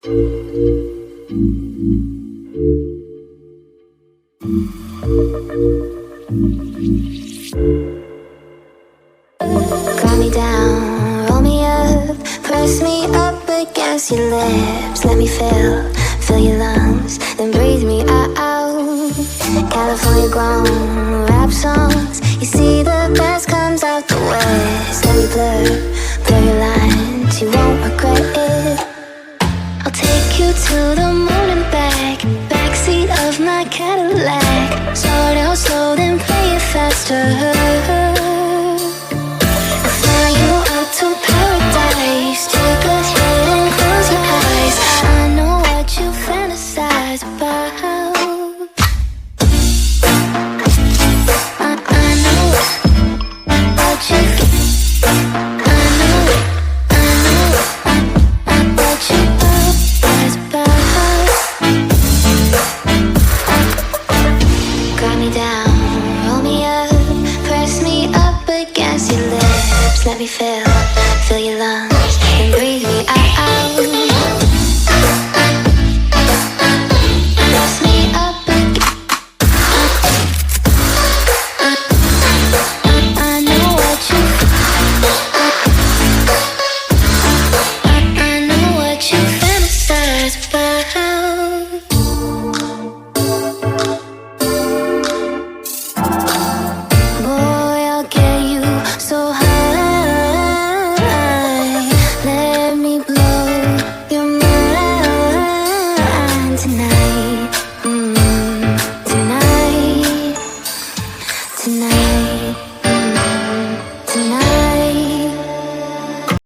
Calm me down, roll me up, press me up against your lips. Let me fill your lungs, then breathe me out. California grown rap songs, you see the best comes out the west. Let me blur your lines, you won't regret it. I'll take you to the moon and back, backseat of my Cadillac. Start out slow, then play it faster.